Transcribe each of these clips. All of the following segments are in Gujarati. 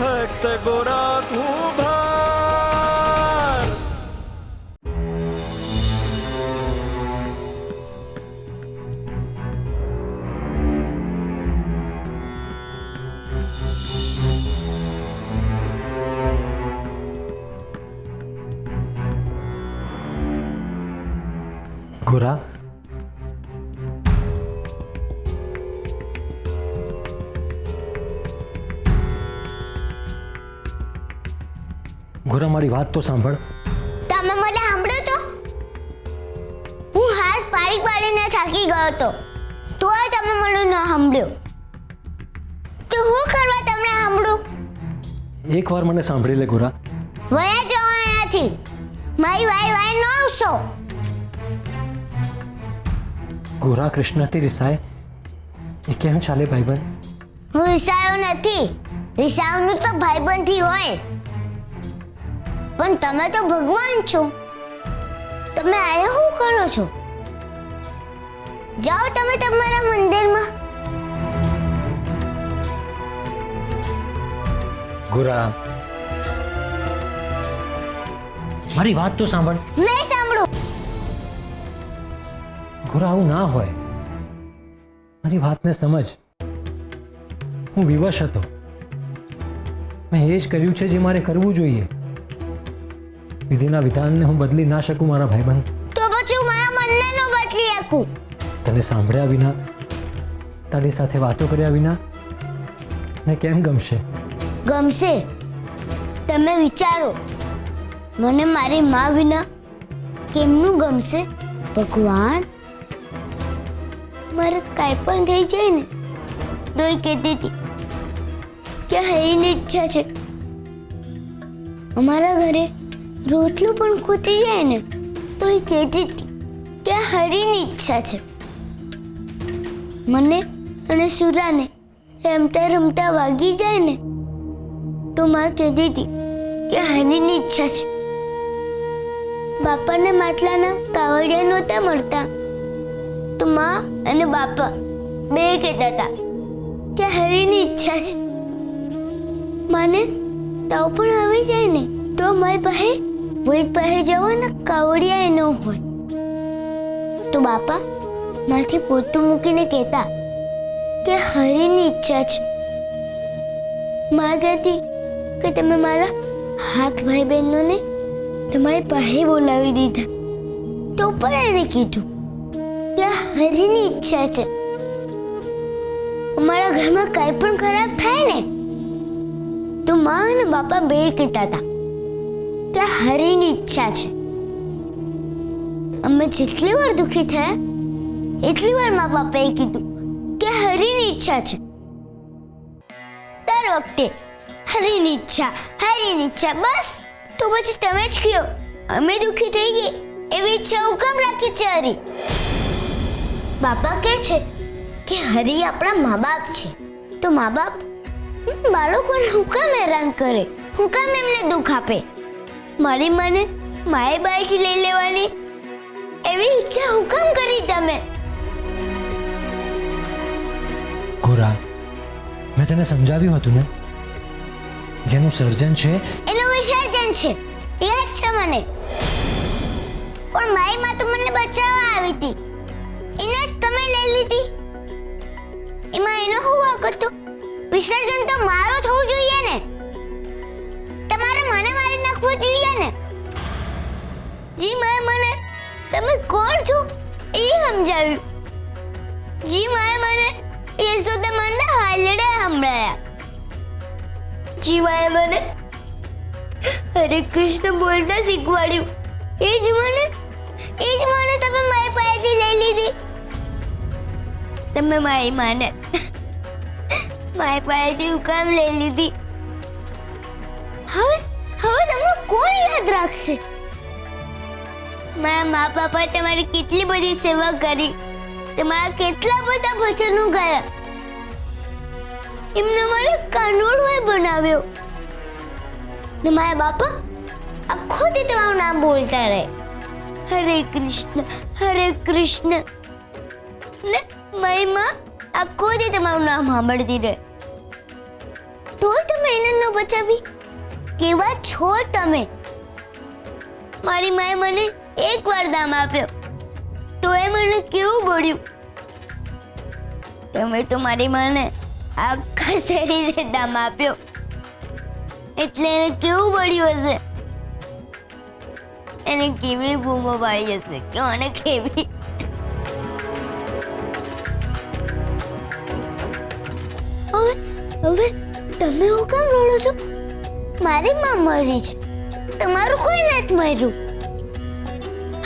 ભક્ત ગોરા કુંભાર. ગોરા, ગોરા મારી વાત તો સાંભળ. તમે મને સાંભળો તો? હું હાથ પાડી પાડીને થાકી ગયો તો તોય તમે મને ન સાંભળ્યો. તો હું કરવા તમને સાંભળું? એકવાર મને સાંભળી લે ગોરા. વયા જાઓ અહીંયાથી. મારી વાય વાય ન આવશો. ગોરા, કૃષ્ણથી રિસાય એ કેમ ચાલે ભાઈબંધ? હું રિસાયો નથી. રિસાવનું તો ભાઈબંધથી હોય, પણ તમે તો ભગવાન છો. તમે આયા શું કરો છો? જાઓ તમે તમારા મંદિરમાં. ગોરા, મારી વાત તો સાંભળ. નહીં સાંભળો. ગોરા, આવું ના હોય. મારી વાતને સમજ. હું વિવશ હતો. મેં એ જ કર્યું છે જે મારે કરવું જોઈએ. વિધિના વિધાનને હું બદલી ના શકું મારા ભાઈબંધ. તો પછી મારા મનને નો બદલી શકું. તને સાંભળ્યા વિના, તારી સાથે વાતો કર્યા વિના ને કેમ ગમશે? ગમશે. તમે વિચારો, મને મારી મા વિના કેમનું ગમશે? ભગવાન, મારે કાંઈ પણ થઈ જાય ને તોય કહેતી હતી કે હરીની ઈચ્છા છે. અમારા ઘરે રોટલું પણ ખૂટી જાય ને તોય કહેતી હતી કે હરીની ઈચ્છા છે. મને અને સુરાને રમતા રમતા વાગી જાય ને તો માં કહેતી હતી કે હરીની ઈચ્છા છે. બાપાને માટલાના કાવડિયા નહોતા મળતા તો માં અને બાપા બે કહેતા હતા કે હરીની ઈચ્છા છે. માને તાવ પણ આવી જાય ને તો મારી પાસે વૈદ પાસે જવાના કાવડિયા ન હોય તો બાપા માથે પોતું મૂકીને કહેતા કે હરીની ઈચ્છા છે. માં કહેતી કે તમે મારા હાથ ભાઈ બહેનોને તમારી પાસે બોલાવી દીધા તો પણ એને કીધું કે હરીની ઈચ્છા છે. અમારા ઘરમાં કાંઈ પણ ખરાબ થાય ને તો માં અને બાપા બે કહેતા હતા કે હરીની ઈચ્છા છે. અમે જેટલી વાર દુઃખી થયા એટલી વાર મા બાપાએ કીધું કે હરીની ઈચ્છા છે. દર વખતે હરીની ઈચ્છા, હરીની ઈચ્છા. બસ તો પછી તમે જ કહો, અમે દુઃખી થઈ ગઈ એવી ઈચ્છા હું કેમ રાખી છે હરી? બાપા કહે છે કે હરી આપણા મા બાપ છે તો મા બાપ બાળકોને હું કામ હેરાન કરે, હું કામ એમને દુઃખ આપે? મારી મને માએ બાઈક લઈ લેવાની એવી ઈચ્છા હું કામ કરી તમે? ગોરા, મેં તને સમજાવ્યું હતું ને, જેનું સર્જન છે એનું વિસર્જન છે, યાદ છે મને. પણ મારી માં તો મને બચાવવા આવી હતી, એને જ તમે લઈ લીધી. એમાં એનો શું વાંક હતો? વિસર્જન તો મારો થવું જોઈએ ને, તમારે મને મારી નાખવું જોઈએ ને. જી માએ મને તમે કોણ છો એ સમજાવ્યું. જી માએ મને યશોદા માના હાલડા સંભળાયા. જી માએ મને હરે કૃષ્ણ બોલતા શીખવાડ્યું. એ જ મને તમે મારી પાસેથી લઈ લીધી. તમે મારી માને મારી પાસેથી હું કામ લઈ લીધી? હવે તમને કોણ યાદ રાખશે? મારા મા બાપા તમારી કેટલી બધી સેવા કરી, તમારા કેટલા બધા ભજનો ગાયા, એમને મને કાનોડો બનાવ્યો ને મારા બાપા આખો દી તમારું નામ બોલતા રહે, હરે કૃષ્ણ ને મારી માં આખો દી તમારું નામ સાંભળતી રહે. તો તમે એને ન બચાવી કેવા છો તમે? મારી માએ મને એકવાર દામ આપ્યો તો એ મને કેવું બોલ્યું. તમે તો મારી માને આખા શરીરે દામ આપ્યો એટલે એને કેવું બોલ્યું હશે? એને કેવી બૂમો પાડી હશે કે મને કેવી. હવે તમે હું કેમ રડો છો? મારી માં મરી છે, તમારું કોઈ નથી મર્યું.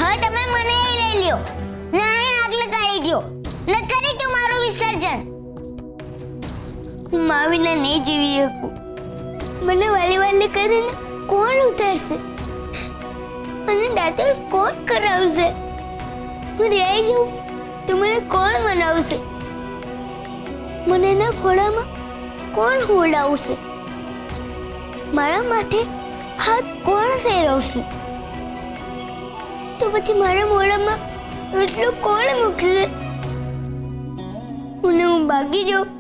હવે તમે મને લઈ લ્યો ને આગ લગાડી દો ને કરી દો મારું વિસર્જન. હું મા વિના નહીં જીવી શકું. મને વાલી વાલી કરીને કોણ ઉતારશે? મને દાંતણ કોણ કરાવશે? હું રહી જાઉં તો મને કોણ મનાવશે? મને એના ખોળામાં કોણ હોડાવશે? મારા માથે હાથ કોણ ફેરવશે? તો પછી મારા મોઢામાં એટલું કોણ મૂકશે? હું ભાગી જાઉં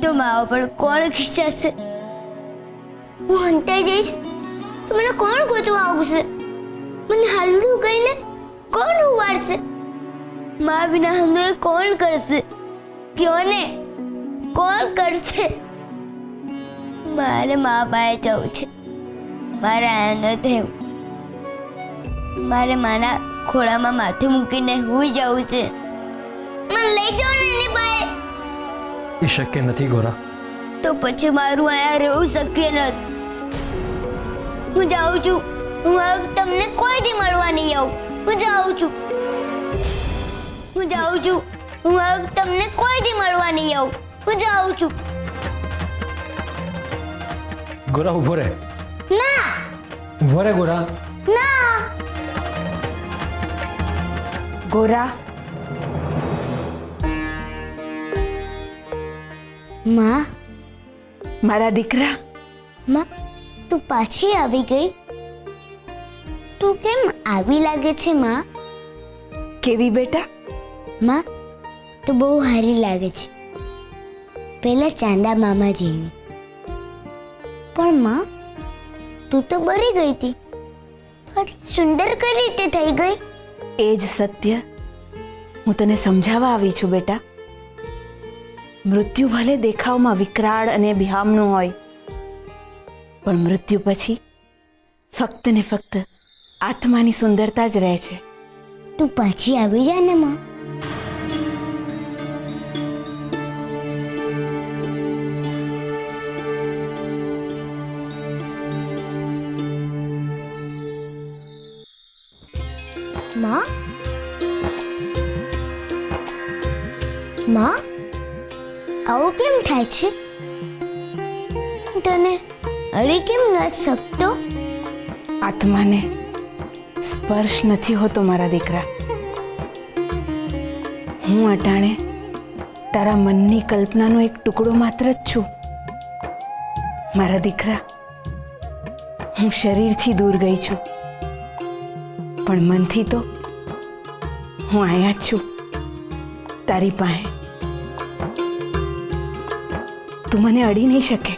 તો માવા પર કોણ ખીચાશે? હું હંતાઈ જઈશ તો મને કોણ ગોતવા આવશે? મને હાલડું કહીને કોણ ઉવાડશે? મા વિના હંદોએ કોણ કરશે? કયો ને કોણ કરશે? મારે મા પાસે જવું છે. મારે આનંદ થયું. મારે માના ખોળામાં માથું મૂકીને હુઈ જવું છે. મને લઈ જાઓ ને એની પાસે. એ શક્ય નથી ગોરા. તો પછી મારું અહીંયા રહેવું શક્ય નથી. હું જાઉં છું. હું હવે તમને કોઈ દી મળવા નહીં આવું. હું જાઉં છું. હું જાઉં છું. હું હવે તમને કોઈ દી મળવા નહીં આવું. હું જાઉં છું. ગોરા ઉભો રહે. ના ઉભો રહે ગોરા. ના ગોરા, માં, મારા દીકરા, માં તું પાછી આવી ગઈ? તું કેમ આવી લાગે છે માં? કેવી બેટા? માં તું બહુ સારી લાગે છે, પેલા ચાંદા મામા જેવી. પણ માં તું તો બરી ગઈ હતી, તો આટલી સુંદર કઈ રીતે થઈ ગઈ? એ જ સત્ય હું તને સમજાવવા આવી છું બેટા. મૃત્યુ ભલે દેખાવમાં વિકરાળ અને બિહામણું હોય, પણ મૃત્યુ પછી ફક્ત ને ફક્ત આત્માની સુંદરતા જ રહે છે. તું પાછી આવી જા ને માં. માં, માં આવું કેમ થાય છે? તને અડી કેમ નથી શકતો? આત્માને સ્પર્શ નથી હોતો મારા દીકરા. હું અટાણે તારા મનની કલ્પનાનો એક ટુકડો માત્ર જ છું. મારા દીકરા, હું શરીરથી દૂર ગઈ છું, પણ મનથી તો હું અહીંયા જ છું, તારી પાસે. તું મને અડી નહીં શકે,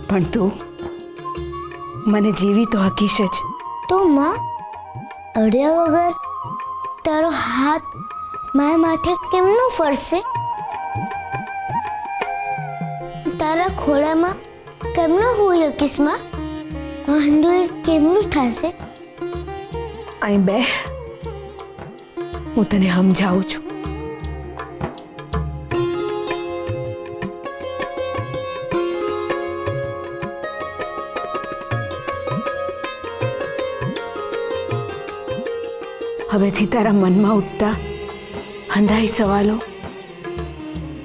પણ તું મને જીવી તો હકીશ જ. તો માં અડ્યા વગર તારો હાથ મારા માથે કેમનું ફરશે? તારા ખોળામાં કેમનું હોઈ શકીશ માં? વાંધો કેમનું થશે? અહીં બે, હું તને સમજાવું છું. હવેથી તારા મનમાં ઉઠતા હંધાઈ સવાલો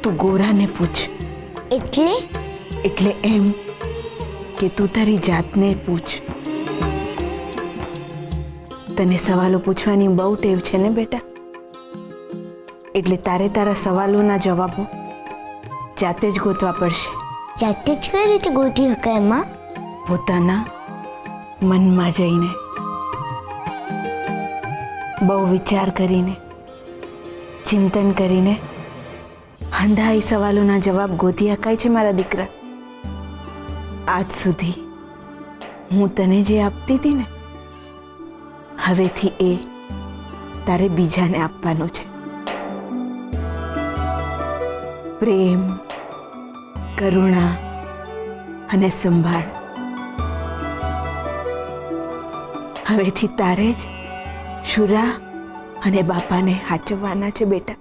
તું ગોરાને પૂછ. એટલે એમ કે તું તારી જાતને પૂછ. તને સવાલો પૂછવાની બહુ ટેવ છે ને બેટા, એટલે તારે તારા સવાલોના જવાબો જાતે જ ગોતવા પડશે. જાતે જ કઈ રીતે ગોતી શકાય માં? પોતાના મનમાં જઈને બહુ વિચાર કરીને, ચિંતન કરીને હંધાઈ સવાલોના જવાબ ગોતી શકાય છે મારા દીકરા. આજ સુધી હું તને જે આપતી હતી ને, હવેથી એ તારે બીજાને આપવાનો છે. પ્રેમ, કરુણા અને સંભાળ. હવેથી તારે જ શુરા અને બાપાને હાચવવાના છે બેટા.